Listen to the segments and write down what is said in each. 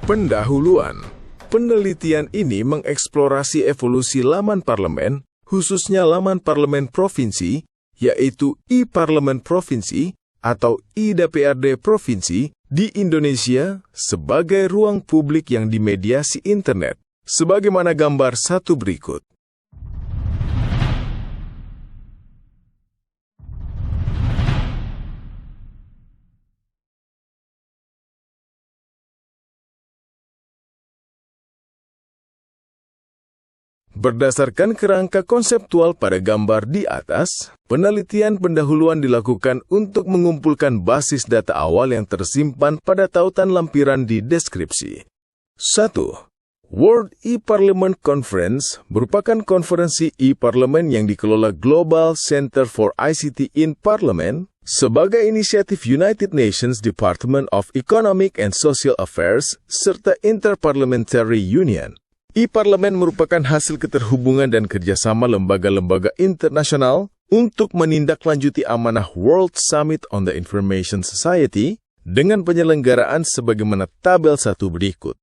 Pendahuluan. Penelitian ini mengeksplorasi evolusi laman parlemen, khususnya laman parlemen provinsi, yaitu e-Parlemen Provinsi atau e-DPRD Provinsi di Indonesia sebagai ruang publik yang dimediasi internet, sebagaimana gambar satu berikut. Berdasarkan kerangka konseptual pada gambar di atas, penelitian pendahuluan dilakukan untuk mengumpulkan basis data awal yang tersimpan pada tautan lampiran di deskripsi. 1. World e-Parliament Conference merupakan konferensi e-Parlemen yang dikelola Global Center for ICT in Parliament sebagai inisiatif United Nations Department of Economic and Social Affairs serta Interparliamentary Union. E-Parlemen merupakan hasil keterhubungan dan kerjasama lembaga-lembaga internasional untuk menindaklanjuti amanah World Summit on the Information Society dengan penyelenggaraan sebagaimana tabel satu berikut.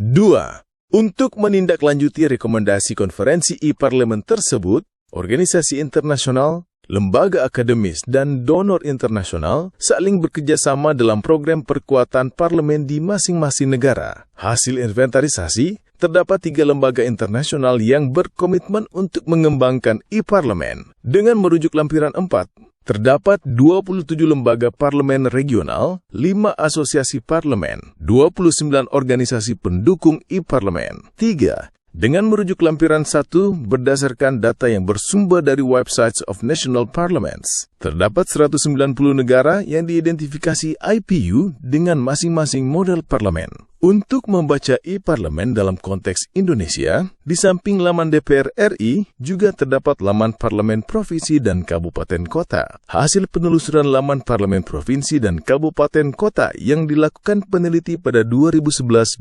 Dua, untuk menindaklanjuti rekomendasi konferensi e-Parlemen tersebut, organisasi internasional, lembaga akademis, dan donor internasional saling bekerjasama dalam program perkuatan parlemen di masing-masing negara. Hasil inventarisasi, terdapat 3 lembaga internasional yang berkomitmen untuk mengembangkan e-Parlemen. Dengan merujuk lampiran 4, terdapat 27 lembaga parlemen regional, 5 asosiasi parlemen, 29 organisasi pendukung e-Parlemen. 3. Dengan merujuk lampiran 1 berdasarkan data yang bersumber dari websites of national parliaments, terdapat 190 negara yang diidentifikasi IPU dengan masing-masing model parlemen. Untuk membaca e-Parlemen dalam konteks Indonesia, di samping laman DPR RI, juga terdapat laman Parlemen Provinsi dan Kabupaten Kota. Hasil penelusuran laman Parlemen Provinsi dan Kabupaten Kota yang dilakukan peneliti pada 2011-2012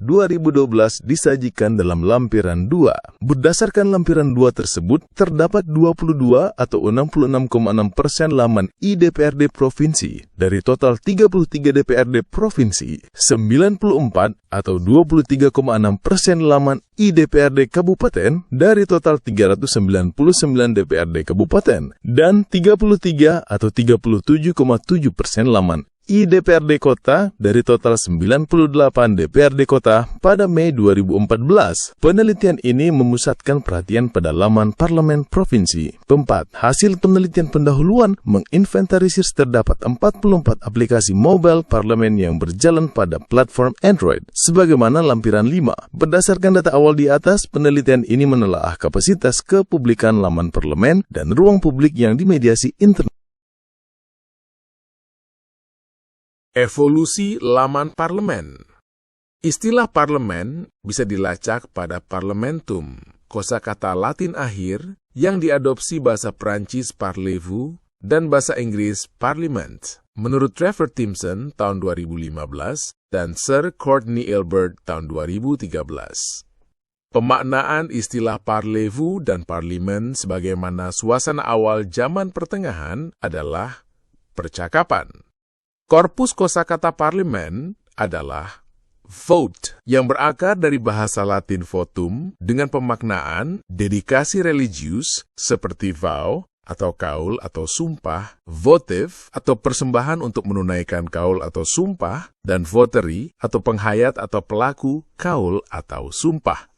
disajikan dalam lampiran 2. Berdasarkan lampiran 2 tersebut, terdapat 22 atau 66,6% laman e-DPRD Provinsi. Dari total 33 DPRD Provinsi, 94 atau 23,6% laman e-DPRD Kabupaten dari total 399 DPRD Kabupaten, dan 33 atau 37,7% laman e-DPRD Kota dari total 98 DPRD Kota pada Mei 2014. Penelitian ini memusatkan perhatian pada laman Parlemen Provinsi. 4. Hasil penelitian pendahuluan menginventarisir terdapat 44 aplikasi mobile parlemen yang berjalan pada platform Android, sebagaimana lampiran 5. Berdasarkan data awal di atas, penelitian ini menelaah kapasitas kepublikan laman parlemen dan ruang publik yang dimediasi internet. Evolusi laman parlemen. Istilah parlemen bisa dilacak pada parlementum, kosakata Latin akhir yang diadopsi bahasa Prancis parlez-vous dan bahasa Inggris parliament. Menurut Trevor Timpson tahun 2015 dan Sir Courtney Ilbert tahun 2013. Pemaknaan istilah parlez-vous dan parlimen sebagaimana suasana awal zaman pertengahan adalah percakapan. Korpus kosakata parlemen adalah vote, yang berakar dari bahasa Latin votum dengan pemaknaan dedikasi religius seperti vow atau kaul atau sumpah, votive atau persembahan untuk menunaikan kaul atau sumpah, dan votary atau penghayat atau pelaku kaul atau sumpah.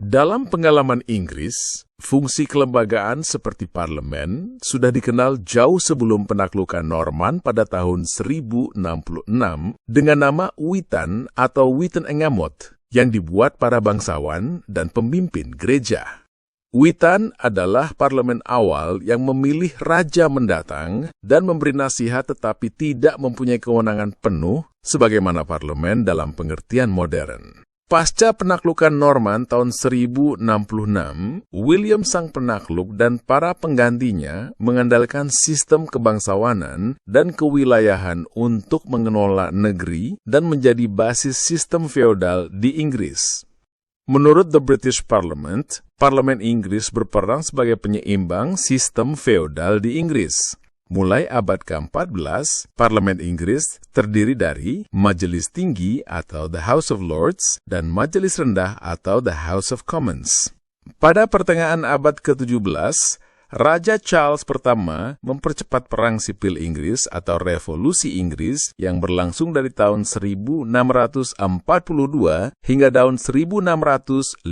Dalam pengalaman Inggris, fungsi kelembagaan seperti parlemen sudah dikenal jauh sebelum penaklukan Norman pada tahun 1066 dengan nama Witan atau Witenagemot yang dibuat para bangsawan dan pemimpin gereja. Witan adalah parlemen awal yang memilih raja mendatang dan memberi nasihat tetapi tidak mempunyai kewenangan penuh sebagaimana parlemen dalam pengertian modern. Pasca penaklukan Norman tahun 1066, William sang penakluk dan para penggantinya mengandalkan sistem kebangsawanan dan kewilayahan untuk mengelola negeri dan menjadi basis sistem feodal di Inggris. Menurut The British Parliament, Parlemen Inggris berperan sebagai penyeimbang sistem feodal di Inggris. Mulai abad ke-14, Parlemen Inggris terdiri dari Majelis Tinggi atau The House of Lords dan Majelis Rendah atau The House of Commons. Pada pertengahan abad ke-17, Raja Charles pertama mempercepat Perang Sipil Inggris atau Revolusi Inggris yang berlangsung dari tahun 1642 hingga tahun 1651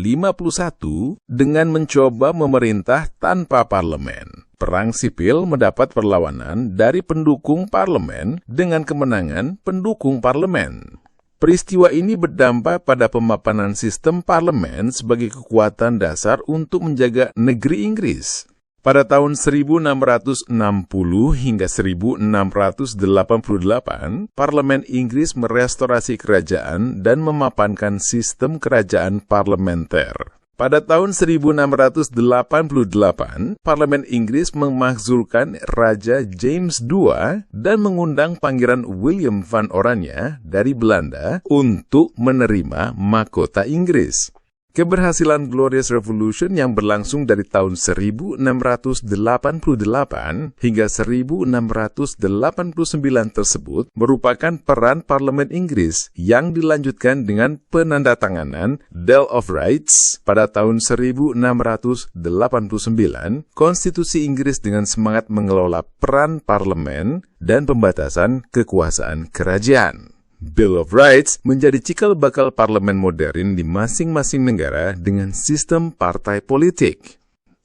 dengan mencoba memerintah tanpa parlemen. Perang sipil mendapat perlawanan dari pendukung parlemen dengan kemenangan pendukung parlemen. Peristiwa ini berdampak pada pemapanan sistem parlemen sebagai kekuatan dasar untuk menjaga negeri Inggris. Pada tahun 1660 hingga 1688, Parlemen Inggris merestorasi kerajaan dan memapankan sistem kerajaan parlementer. Pada tahun 1688, Parlemen Inggris memakzulkan Raja James II dan mengundang Pangeran William van Oranje dari Belanda untuk menerima mahkota Inggris. Keberhasilan Glorious Revolution yang berlangsung dari tahun 1688 hingga 1689 tersebut merupakan peran Parlemen Inggris yang dilanjutkan dengan penandatanganan Bill of Rights pada tahun 1689, Konstitusi Inggris dengan semangat mengelola peran parlemen dan pembatasan kekuasaan kerajaan. Bill of Rights menjadi cikal bakal parlemen modern di masing-masing negara dengan sistem partai politik.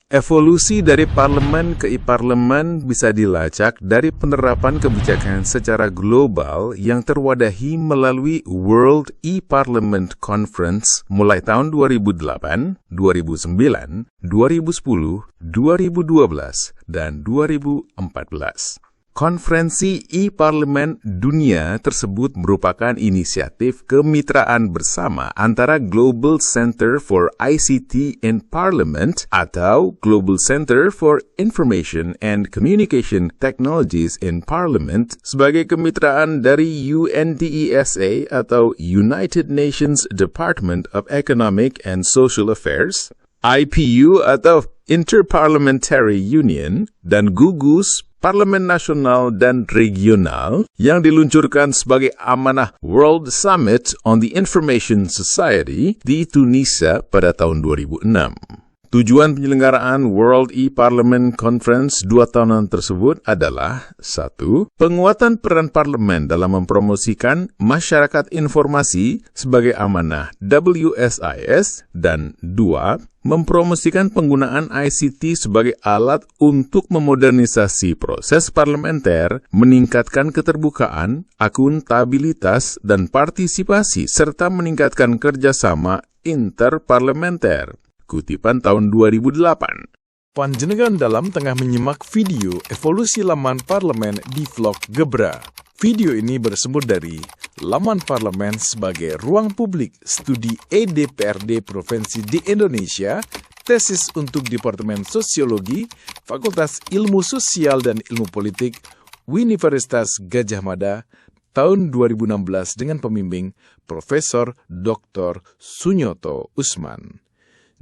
Evolusi dari parlemen ke e-parlemen bisa dilacak dari penerapan kebijakan secara global yang terwadahi melalui World E-Parliament Conference mulai tahun 2008, 2009, 2010, 2012, dan 2014. Konferensi e-Parlemen Dunia tersebut merupakan inisiatif kemitraan bersama antara Global Center for ICT in Parliament atau Global Center for Information and Communication Technologies in Parliament sebagai kemitraan dari UNDESA atau United Nations Department of Economic and Social Affairs, IPU atau Interparliamentary Union, dan Gugus Parlemen Nasional dan Regional yang diluncurkan sebagai amanah World Summit on the Information Society di Tunisia pada tahun 2006. Tujuan penyelenggaraan World E-Parliament Conference 2 tahunan tersebut adalah 1. Penguatan peran parlemen dalam mempromosikan masyarakat informasi sebagai amanah WSIS, dan 2. Mempromosikan penggunaan ICT sebagai alat untuk memodernisasi proses parlementer, meningkatkan keterbukaan, akuntabilitas, dan partisipasi, serta meningkatkan kerjasama interparlementer. Kutipan tahun 2008. Panjenengan dalam tengah menyimak video evolusi laman parlemen di vlog Gebra. Video ini bersumber dari laman parlemen sebagai ruang publik studi EDPRD Provinsi di Indonesia, tesis untuk Departemen Sosiologi, Fakultas Ilmu Sosial dan Ilmu Politik, Universitas Gadjah Mada, tahun 2016 dengan pembimbing Profesor Dr. Sunyoto Usman.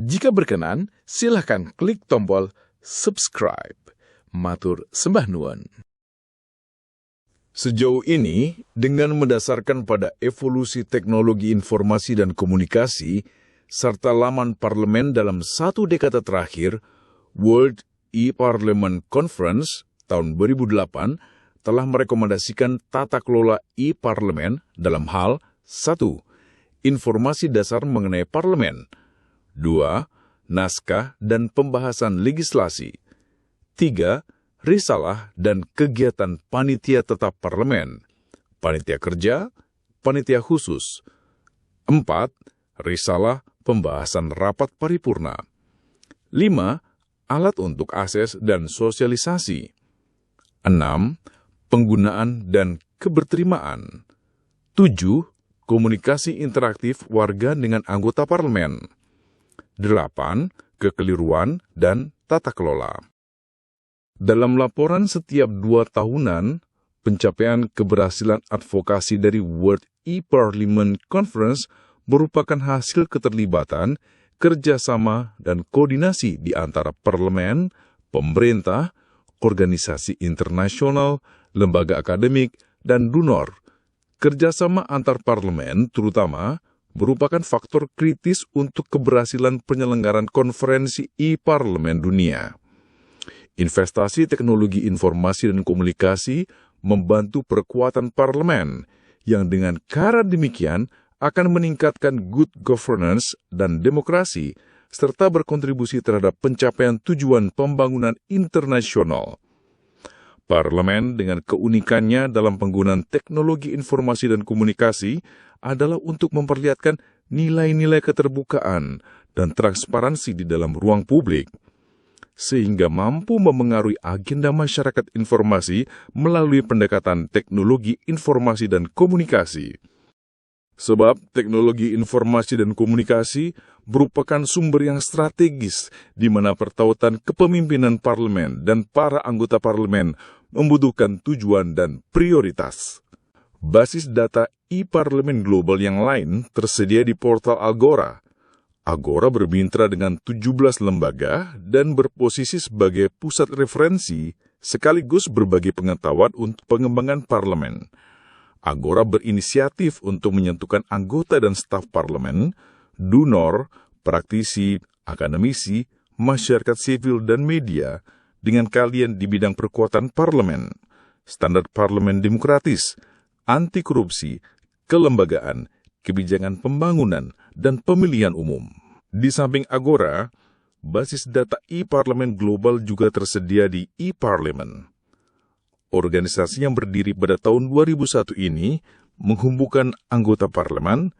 Jika berkenan, silakan klik tombol subscribe. Matur sembah nuwun. Sejauh ini, dengan mendasarkan pada evolusi teknologi informasi dan komunikasi, serta laman parlemen dalam 1 dekade terakhir, World E-Parliament Conference tahun 2008 telah merekomendasikan tata kelola e-parlemen dalam hal 1. Informasi dasar mengenai parlemen, 2. Naskah dan pembahasan legislasi, 3. Risalah dan kegiatan panitia tetap parlemen, panitia kerja, panitia khusus, 4. Risalah pembahasan rapat paripurna, 5. Alat untuk akses dan sosialisasi, 6. Penggunaan dan keberterimaan, 7. Komunikasi interaktif warga dengan anggota parlemen, 8. Kekeliruan dan tata kelola. Dalam laporan setiap 2 tahunan, pencapaian keberhasilan advokasi dari World E-Parliament Conference merupakan hasil keterlibatan, kerjasama, dan koordinasi di antara parlemen, pemerintah, organisasi internasional, lembaga akademik, dan donor. Kerjasama antar parlemen terutama merupakan faktor kritis untuk keberhasilan penyelenggaraan konferensi e-parlemen dunia. Investasi teknologi informasi dan komunikasi membantu perkuatan parlemen, yang dengan cara demikian akan meningkatkan good governance dan demokrasi, serta berkontribusi terhadap pencapaian tujuan pembangunan internasional. Parlemen dengan keunikannya dalam penggunaan teknologi informasi dan komunikasi adalah untuk memperlihatkan nilai-nilai keterbukaan dan transparansi di dalam ruang publik, sehingga mampu memengaruhi agenda masyarakat informasi melalui pendekatan teknologi informasi dan komunikasi. Sebab teknologi informasi dan komunikasi merupakan sumber yang strategis di mana pertautan kepemimpinan parlemen dan para anggota parlemen membutuhkan tujuan dan prioritas. Basis data e-parlemen global yang lain tersedia di portal Agora. Agora bermitra dengan 17 lembaga dan berposisi sebagai pusat referensi sekaligus berbagi pengetahuan untuk pengembangan parlemen. Agora berinisiatif untuk menyentuhkan anggota dan staf parlemen, donor, praktisi, akademisi, masyarakat sivil, dan media dengan keahlian di bidang perkuatan parlemen, standar parlemen demokratis, anti korupsi, kelembagaan, kebijakan pembangunan, dan pemilihan umum. Di samping Agora, basis data e-parlemen global juga tersedia di e-parliament. Organisasi yang berdiri pada tahun 2001 ini menghubungkan anggota parlemen,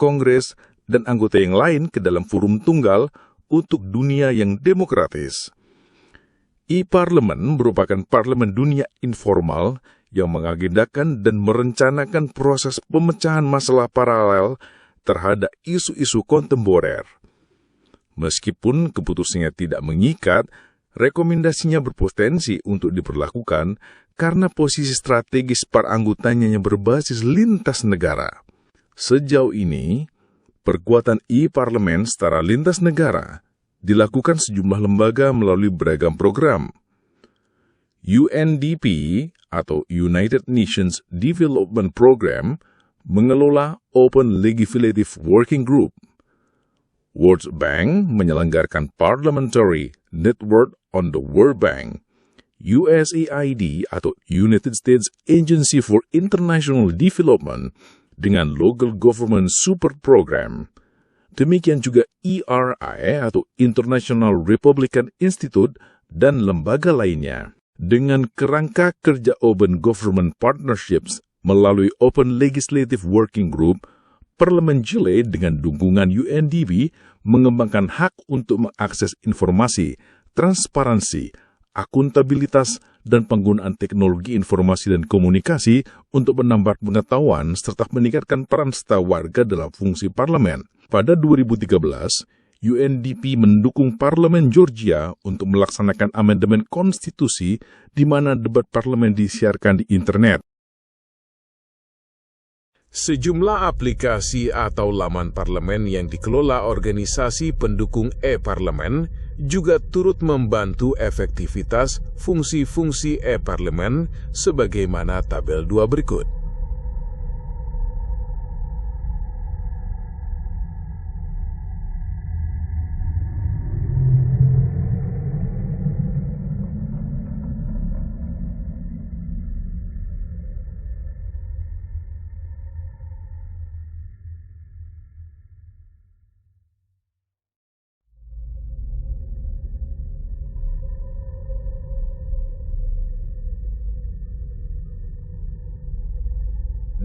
kongres, dan anggota yang lain ke dalam forum tunggal untuk dunia yang demokratis. E-parlemen merupakan parlemen dunia informal yang mengagendakan dan merencanakan proses pemecahan masalah paralel terhadap isu-isu kontemporer. Meskipun keputusannya tidak mengikat, rekomendasinya berpotensi untuk diperlakukan karena posisi strategis para anggotanya yang berbasis lintas negara. Sejauh ini, perkuatan e-parlemen secara lintas negara dilakukan sejumlah lembaga melalui beragam program. UNDP atau United Nations Development Program mengelola Open Legislative Working Group. World Bank menyelenggarkan Parliamentary Network on the World Bank. USAID atau United States Agency for International Development dengan Local Government Support Program. Demikian juga ERI atau International Republican Institute dan lembaga lainnya. Dengan kerangka kerja Open Government Partnerships melalui Open Legislative Working Group, Parlemen Chile dengan dukungan UNDP mengembangkan hak untuk mengakses informasi, transparansi, akuntabilitas, dan penggunaan teknologi informasi dan komunikasi untuk menambah pengetahuan serta meningkatkan peran serta warga dalam fungsi parlemen. Pada 2013, UNDP mendukung Parlemen Georgia untuk melaksanakan amandemen konstitusi di mana debat parlemen disiarkan di internet. Sejumlah aplikasi atau laman parlemen yang dikelola organisasi pendukung e-parlemen juga turut membantu efektivitas fungsi-fungsi e-parlemen sebagaimana tabel 2 berikut.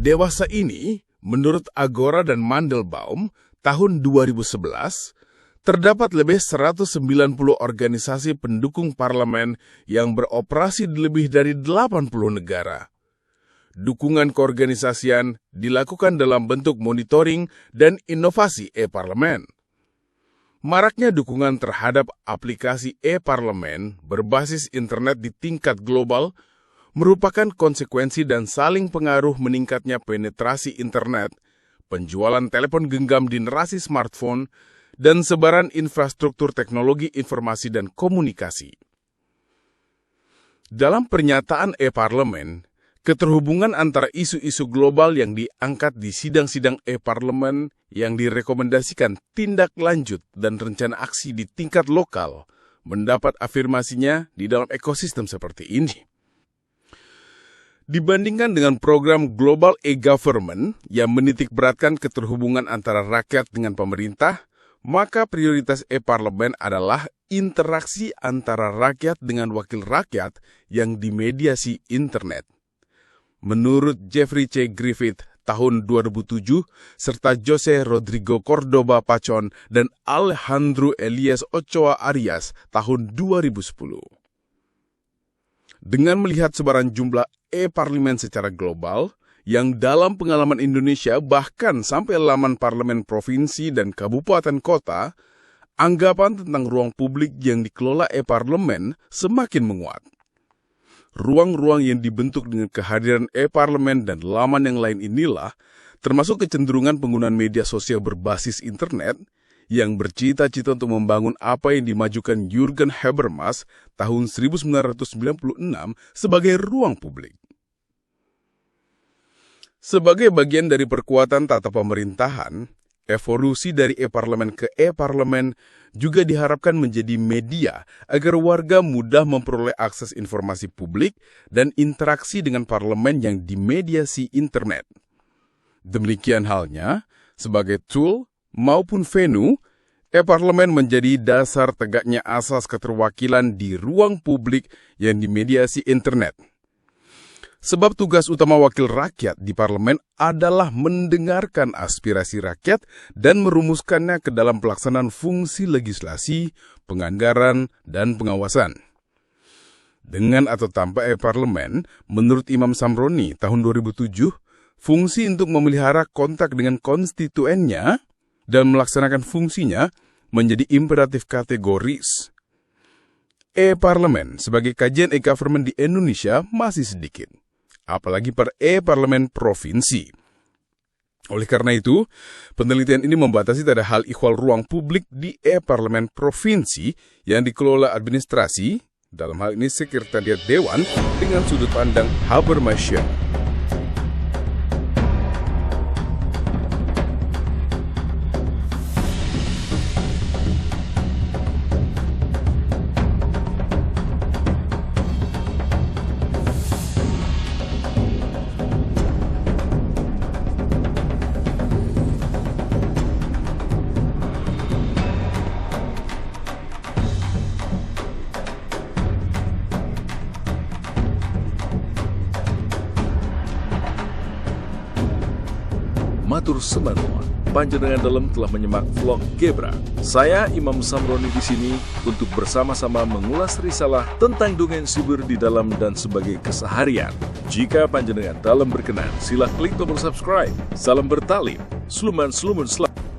Dewasa ini, menurut Agora dan Mandelbaum, tahun 2011, terdapat lebih 190 organisasi pendukung parlemen yang beroperasi di lebih dari 80 negara. Dukungan keorganisasian dilakukan dalam bentuk monitoring dan inovasi e-parlemen. Maraknya dukungan terhadap aplikasi e-parlemen berbasis internet di tingkat global merupakan konsekuensi dan saling pengaruh meningkatnya penetrasi internet, penjualan telepon genggam di generasi smartphone, dan sebaran infrastruktur teknologi informasi dan komunikasi. Dalam pernyataan e-Parlemen, keterhubungan antara isu-isu global yang diangkat di sidang-sidang e-Parlemen yang direkomendasikan tindak lanjut dan rencana aksi di tingkat lokal mendapat afirmasinya di dalam ekosistem seperti ini. Dibandingkan dengan program Global E-Government yang menitikberatkan keterhubungan antara rakyat dengan pemerintah, maka prioritas e-Parlemen adalah interaksi antara rakyat dengan wakil rakyat yang dimediasi internet. Menurut Jeffrey C. Griffith tahun 2007, serta Jose Rodrigo Cordoba Pachon dan Alejandro Elias Ochoa Arias tahun 2010. Dengan melihat sebaran jumlah e-Parlemen secara global, yang dalam pengalaman Indonesia bahkan sampai laman parlemen provinsi dan kabupaten kota, anggapan tentang ruang publik yang dikelola e-Parlemen semakin menguat. Ruang-ruang yang dibentuk dengan kehadiran e-Parlemen dan laman yang lain inilah, termasuk kecenderungan penggunaan media sosial berbasis internet, yang bercita-cita untuk membangun apa yang dimajukan Jürgen Habermas tahun 1996 sebagai ruang publik. Sebagai bagian dari perkuatan tata pemerintahan, evolusi dari e-Parlemen ke e-Parlemen juga diharapkan menjadi media agar warga mudah memperoleh akses informasi publik dan interaksi dengan parlemen yang dimediasi internet. Demikian halnya, sebagai tool maupun venue, e-Parlemen menjadi dasar tegaknya asas keterwakilan di ruang publik yang dimediasi internet. Sebab tugas utama wakil rakyat di parlemen adalah mendengarkan aspirasi rakyat dan merumuskannya ke dalam pelaksanaan fungsi legislasi, penganggaran, dan pengawasan. Dengan atau tanpa e-Parlemen, menurut Imam Samroni tahun 2007, fungsi untuk memelihara kontak dengan konstituennya dan melaksanakan fungsinya menjadi imperatif kategoris. E-Parlemen sebagai kajian e-government di Indonesia masih sedikit, apalagi pada e-Parlemen provinsi. Oleh karena itu, penelitian ini membatasi pada hal ihwal ruang publik di e-Parlemen provinsi yang dikelola administrasi, dalam hal ini Sekretariat Dewan, dengan sudut pandang Habermasian. Matur sembahnuwun, panjenengan dalam telah menyimak vlog Gebra. Saya Imam Samroni di sini untuk bersama-sama mengulas risalah tentang dongeng subur di dalam dan sebagai keseharian. Jika panjenengan dalam berkenan, sila klik tombol subscribe. Salam bertalim, sluman-slumun selamat.